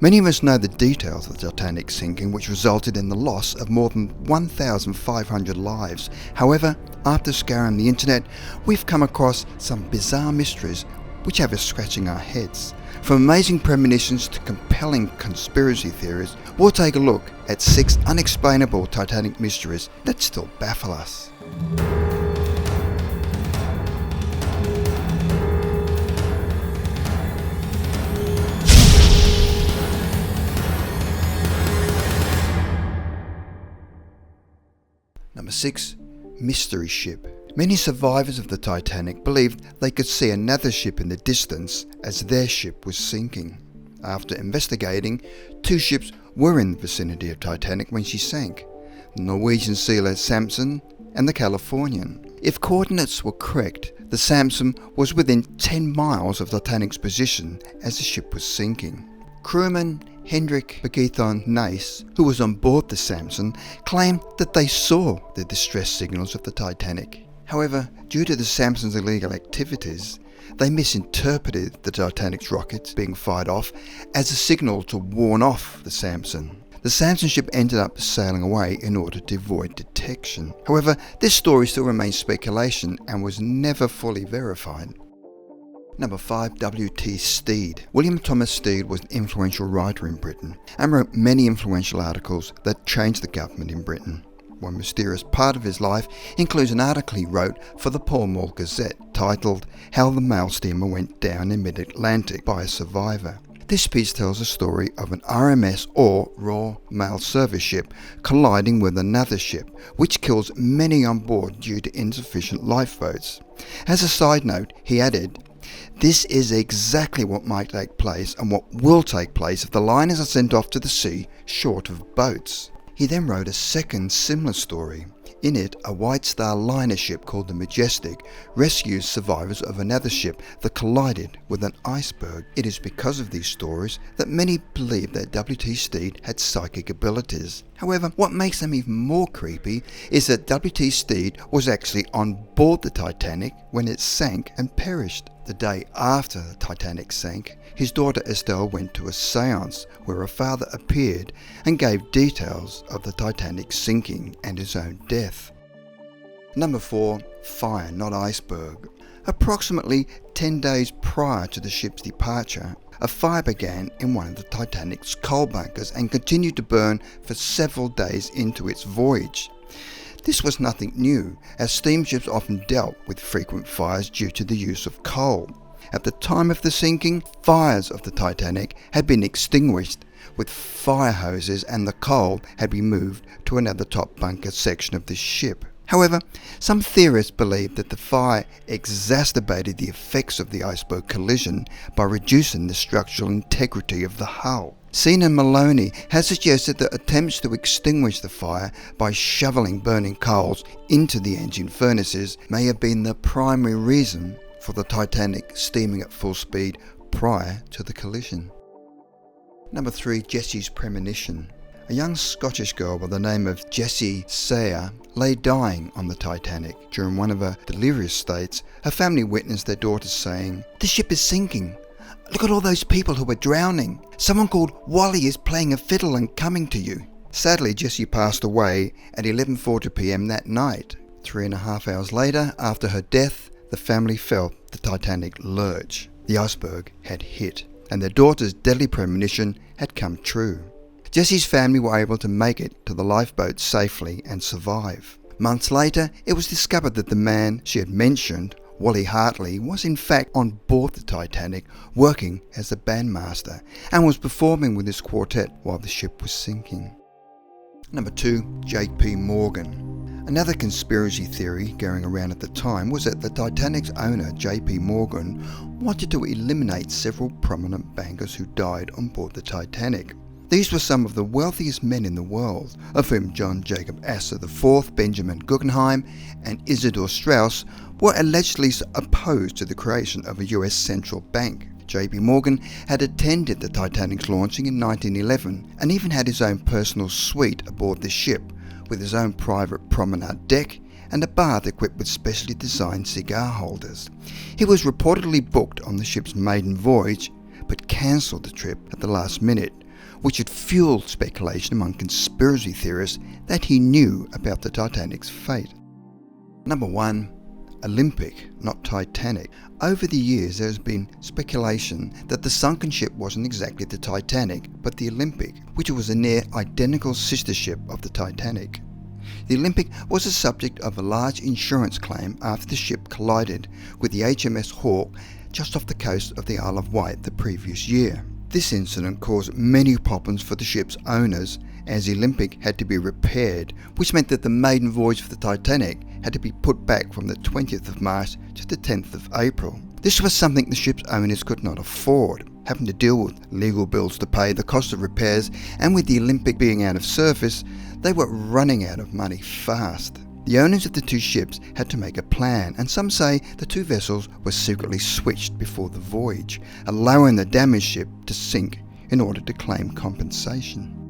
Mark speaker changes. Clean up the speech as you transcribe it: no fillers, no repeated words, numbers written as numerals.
Speaker 1: Many of us know the details of the Titanic sinking, which resulted in the loss of more than 1,500 lives. However, after scouring the internet, we've come across some bizarre mysteries which have us scratching our heads. From amazing premonitions to compelling conspiracy theories, we'll take a look at 6 unexplainable Titanic mysteries that still baffle us. Number 6. Mystery Ship. Many survivors of the Titanic believed they could see another ship in the distance as their ship was sinking. After investigating, 2 ships were in the vicinity of Titanic when she sank: the Norwegian sealer Samson and the Californian. If coordinates were correct, the Samson was within 10 miles of Titanic's position as the ship was sinking. Crewman Hendrik Begeethon Nace, who was on board the Samson, claimed that they saw the distress signals of the Titanic. However, due to the Samson's illegal activities, they misinterpreted the Titanic's rockets being fired off as a signal to warn off the Samson. The Samson ship ended up sailing away in order to avoid detection. However, this story still remains speculation and was never fully verified. Number 5. W.T. Stead. William Thomas Stead was an influential writer in Britain and wrote many influential articles that changed the government in Britain. One mysterious part of his life includes an article he wrote for the Pall Mall Gazette titled "How the Mail Steamer Went Down in Mid-Atlantic" by a survivor. This piece tells the story of an RMS or Royal Mail Service ship colliding with another ship, which kills many on board due to insufficient lifeboats. As a side note, he added, "This is exactly what might take place and what will take place if the liners are sent off to the sea short of boats." He then wrote a second similar story. In it, a White Star liner ship called the Majestic rescues survivors of another ship that collided with an iceberg. It is because of these stories that many believe that W.T. Stead had psychic abilities. However, what makes them even more creepy is that W.T. Stead was actually on board the Titanic when it sank and perished. The day after the Titanic sank, his daughter Estelle went to a séance where her father appeared and gave details of the Titanic sinking and his own death. Number 4. Fire, not iceberg. Approximately 10 days prior to the ship's departure, a fire began in one of the Titanic's coal bunkers and continued to burn for several days into its voyage. This was nothing new, as steamships often dealt with frequent fires due to the use of coal. At the time of the sinking, fires of the Titanic had been extinguished with fire hoses and the coal had been moved to another top bunker section of the ship. However, some theorists believe that the fire exacerbated the effects of the iceberg collision by reducing the structural integrity of the hull. Seanan Maloney has suggested that attempts to extinguish the fire by shoveling burning coals into the engine furnaces may have been the primary reason for the Titanic steaming at full speed prior to the collision. Number 3. Jessie's premonition. A young Scottish girl by the name of Jessie Sayer lay dying on the Titanic. During one of her delirious states, her family witnessed their daughter saying, "The ship is sinking. Look at all those people who are drowning. Someone called Wally is playing a fiddle and coming to you." Sadly, Jessie passed away at 11:40 p.m. that night. 3.5 hours later, after her death, the family felt the Titanic lurch. The iceberg had hit, and their daughter's deadly premonition had come true. Jessie's family were able to make it to the lifeboat safely and survive. Months later, it was discovered that the man she had mentioned, Wally Hartley, was in fact on board the Titanic working as a bandmaster and was performing with his quartet while the ship was sinking. Number 2. J.P. Morgan. Another conspiracy theory going around at the time was that the Titanic's owner, J.P. Morgan, wanted to eliminate several prominent bankers who died on board the Titanic. These were some of the wealthiest men in the world, of whom John Jacob Astor IV, Benjamin Guggenheim, and Isidor Straus were allegedly opposed to the creation of a US central bank. J.P. Morgan had attended the Titanic's launching in 1911 and even had his own personal suite aboard the ship, with his own private promenade deck and a bath equipped with specially designed cigar holders. He was reportedly booked on the ship's maiden voyage, but cancelled the trip at the last minute which had fueled speculation among conspiracy theorists that he knew about the Titanic's fate. Number 1. Olympic, not Titanic. Over the years there has been speculation that the sunken ship wasn't exactly the Titanic, but the Olympic, which was a near identical sister ship of the Titanic. The Olympic was the subject of a large insurance claim after the ship collided with the HMS Hawke just off the coast of the Isle of Wight the previous year. This incident caused many problems for the ship's owners, as the Olympic had to be repaired, which meant that the maiden voyage for the Titanic had to be put back from the 20th of March to the 10th of April. This was something the ship's owners could not afford, having to deal with legal bills to pay, the cost of repairs, and with the Olympic being out of service, they were running out of money fast. The owners of the two ships had to make a plan, and some say the two vessels were secretly switched before the voyage, allowing the damaged ship to sink in order to claim compensation.